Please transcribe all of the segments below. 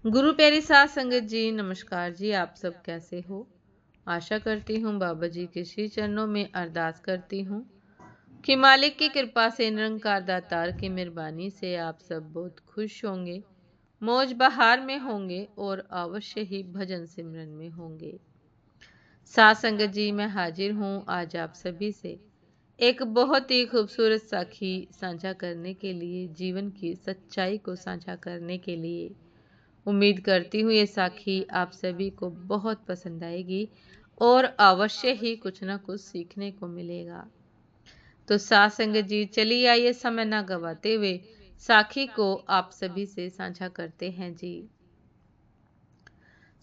गुरु प्यारी साध संगत जी, नमस्कार जी। आप सब कैसे हो? आशा करती हूँ बाबा जी के श्री चरणों में अरदास करती हूँ कि मालिक की कृपा से, निरंकार दातार की मेहरबानी से आप सब बहुत खुश होंगे, मौज बहार में होंगे और अवश्य ही भजन सिमरन में होंगे। साध संगत जी, मैं हाजिर हूँ आज आप सभी से एक बहुत ही खूबसूरत साखी साझा करने के लिए, जीवन की सच्चाई को साझा करने के लिए। उम्मीद करती हूँ ये साखी आप सभी को बहुत पसंद आएगी और अवश्य ही कुछ ना कुछ सीखने को मिलेगा। तो साथ संगत जी, चलिए आइए समय ना गवाते हुए साखी को आप सभी से साझा करते हैं जी।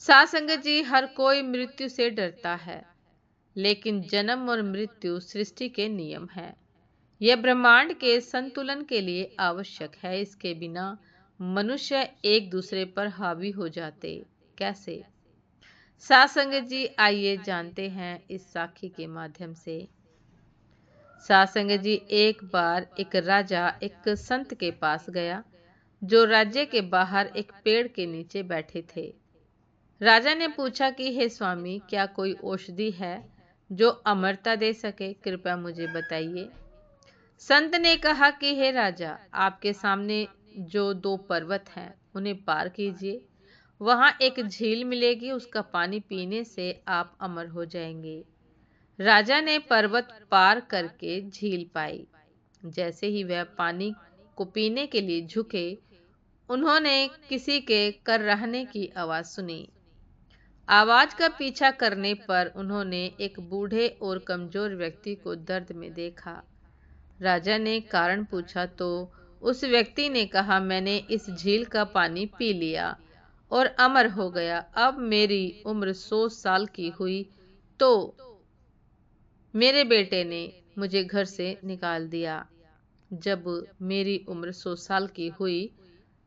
साथ संगत जी, हर कोई मृत्यु से डरता है, लेकिन जन्म और मृत्यु सृष्टि के नियम है। यह ब्रह्मांड के संतुलन के लिए आवश्यक है। इसके बिना मनुष्य एक दूसरे पर हावी हो जाते। कैसे? साथ संगत जी, आइए जानते हैं इस साखी के माध्यम से। साथ संगत जी, एक बार एक राजा एक संत के पास गया, जो राज्य के बाहर एक पेड़ के नीचे बैठे थे। राजा ने पूछा कि हे स्वामी, क्या कोई औषधि है जो अमरता दे सके? कृपया मुझे बताइए। संत ने कहा कि हे राजा, आपके सामने जो दो पर्वत हैं, उन्हें पार कीजिए। वहां एक झील मिलेगी, उसका पानी पीने से आप अमर हो जाएंगे। राजा ने पर्वत पार करके झील पाई। जैसे ही वह पानी को पीने के लिए झुके, उन्होंने किसी के करहने की आवाज सुनी। आवाज का पीछा करने पर उन्होंने एक बूढ़े और कमजोर व्यक्ति को दर्द में देखा। राजा ने कारण पूछा तो उस व्यक्ति ने कहा, मैंने इस झील का पानी पी लिया और अमर हो गया। अब मेरी उम्र 100 साल की हुई तो मेरे बेटे ने मुझे घर से निकाल दिया। जब मेरी उम्र 100 साल की हुई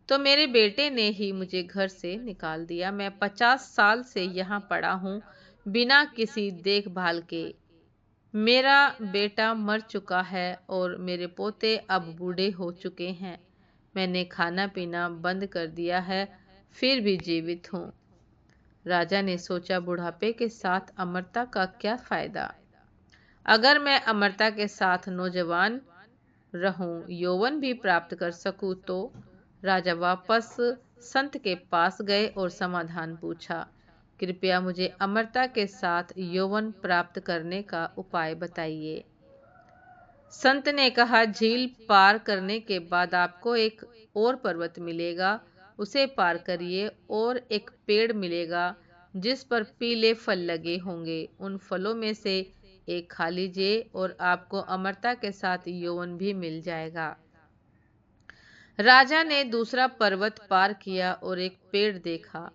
तो मेरे बेटे ने ही मुझे घर से निकाल दिया। मैं 50 साल से यहाँ पड़ा हूँ, बिना किसी देखभाल के। मेरा बेटा मर चुका है और मेरे पोते अब बूढ़े हो चुके हैं। मैंने खाना पीना बंद कर दिया है, फिर भी जीवित हूँ। राजा ने सोचा, बुढ़ापे के साथ अमरता का क्या फायदा? अगर मैं अमरता के साथ नौजवान रहूं, यौवन भी प्राप्त कर सकूं तो। राजा वापस संत के पास गए और समाधान पूछा। कृपया मुझे अमरता के साथ यौवन प्राप्त करने का उपाय बताइए। संत ने कहा, झील पार करने के बाद आपको एक और पर्वत मिलेगा, उसे पार करिए और एक पेड़ मिलेगा जिस पर पीले फल लगे होंगे। उन फलों में से एक खा लीजिए और आपको अमरता के साथ यौवन भी मिल जाएगा। राजा ने दूसरा पर्वत पार किया और एक पेड़ देखा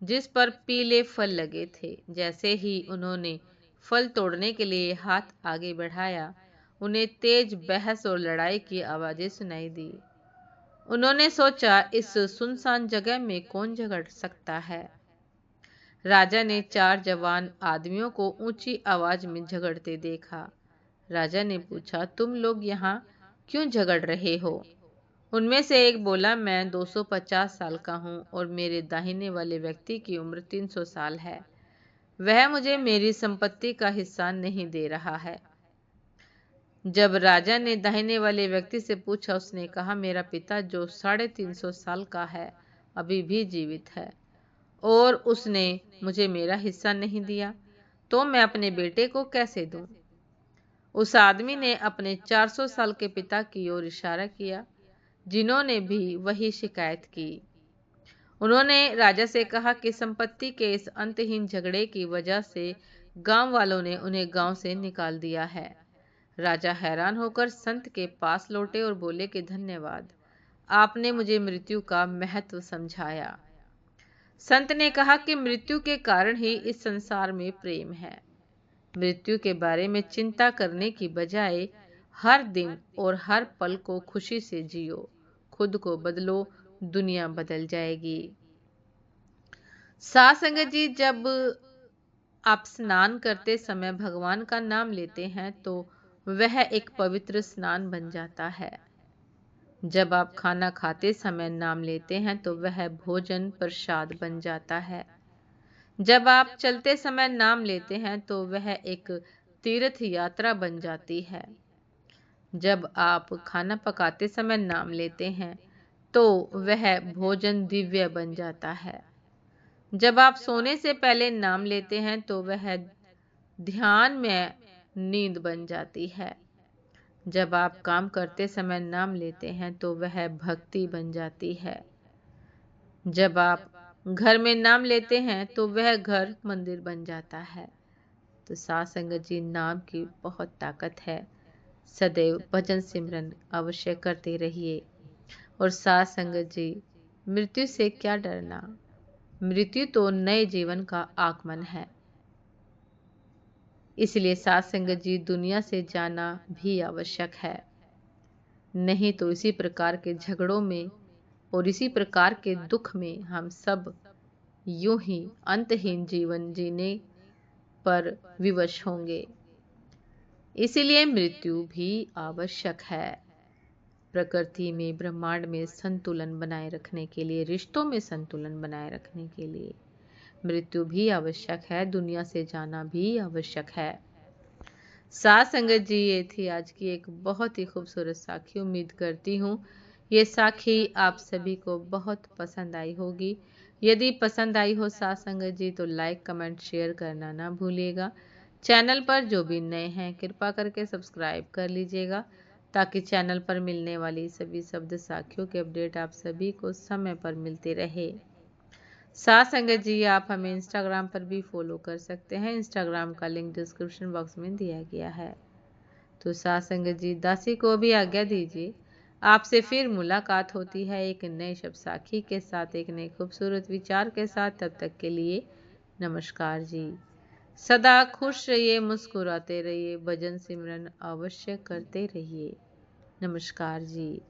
जिस पर पीले फल लगे थे। जैसे ही उन्होंने फल तोड़ने के लिए हाथ आगे बढ़ाया, उन्हें तेज बहस और लड़ाई की आवाजें सुनाई दी। उन्होंने सोचा, इस सुनसान जगह में कौन झगड़ सकता है? राजा ने 4 जवान आदमियों को ऊंची आवाज में झगड़ते देखा। राजा ने पूछा, तुम लोग यहाँ क्यों झगड़ रहे हो? उनमें से एक बोला, मैं 250 साल का हूँ और मेरे दाहिने वाले व्यक्ति की उम्र 300 साल है। वह मुझे मेरी संपत्ति का हिस्सा नहीं दे रहा है। जब राजा ने दाहिने वाले व्यक्ति से पूछा, उसने कहा, मेरा पिता जो 350 साल का है अभी भी जीवित है और उसने मुझे मेरा हिस्सा नहीं दिया, तो मैं अपने बेटे को कैसे दूं? उस आदमी ने अपने 400 साल के पिता की ओर इशारा किया, जिन्होंने भी वही शिकायत की। उन्होंने राजा से कहा कि संपत्ति के इस अंतहीन झगड़े की वजह से गांव वालों ने उन्हें गांव से निकाल दिया है। राजा हैरान होकर संत के पास लौटे और बोले कि धन्यवाद, आपने मुझे मृत्यु का महत्व समझाया। संत ने कहा कि मृत्यु के कारण ही इस संसार में प्रेम है। मृत्यु के बारे में चिंता करने की बजाय हर दिन और हर पल को खुशी से जियो। खुद को बदलो, दुनिया बदल जाएगी। साथ संगत जी, जब आप स्नान करते समय भगवान का नाम लेते हैं तो वह एक पवित्र स्नान बन जाता है। जब आप खाना खाते समय नाम लेते हैं तो वह भोजन प्रसाद बन जाता है। जब आप चलते समय नाम लेते हैं तो वह एक तीर्थ यात्रा बन जाती है। जब आप खाना पकाते समय नाम लेते हैं तो वह भोजन दिव्य बन जाता है। जब आप सोने से पहले नाम लेते हैं तो वह ध्यान में नींद बन जाती है। जब आप काम करते समय नाम लेते हैं तो वह भक्ति बन जाती है। जब आप घर में नाम लेते हैं तो वह घर मंदिर बन जाता है। तो साध संगत जी, नाम की बहुत ताकत है। सदैव भजन सिमरन अवश्य करते रहिए। और साध संगत जी, मृत्यु से क्या डरना, मृत्यु तो नए जीवन का आगमन है। इसलिए साध संगत जी, दुनिया से जाना भी आवश्यक है। नहीं तो इसी प्रकार के झगड़ों में और इसी प्रकार के दुख में हम सब यूं ही अंतहीन जीवन जीने पर विवश होंगे। इसीलिए मृत्यु भी आवश्यक है। प्रकृति में, ब्रह्मांड में संतुलन बनाए रखने के लिए, रिश्तों में संतुलन बनाए रखने के लिए मृत्यु भी आवश्यक है, दुनिया से जाना भी आवश्यक है। साध संगत जी, ये थी आज की एक बहुत ही खूबसूरत साखी। उम्मीद करती हूँ ये साखी आप सभी को बहुत पसंद आई होगी। यदि पसंद आई हो साध संगत जी तो लाइक, कमेंट, शेयर करना ना भूलिएगा। चैनल पर जो भी नए हैं कृपा करके सब्सक्राइब कर लीजिएगा ताकि चैनल पर मिलने वाली सभी शब्द साखियों के अपडेट आप सभी को समय पर मिलते रहे। साध संगत जी, आप हमें इंस्टाग्राम पर भी फॉलो कर सकते हैं। इंस्टाग्राम का लिंक डिस्क्रिप्शन बॉक्स में दिया गया है। तो साध संगत जी, दासी को भी आज्ञा दीजिए। आपसे फिर मुलाकात होती है एक नए शब्द साखी के साथ, एक नए खूबसूरत विचार के साथ। तब तक के लिए नमस्कार जी। सदा खुश रहिए, मुस्कुराते रहिए, भजन सिमरन अवश्य करते रहिए। नमस्कार जी।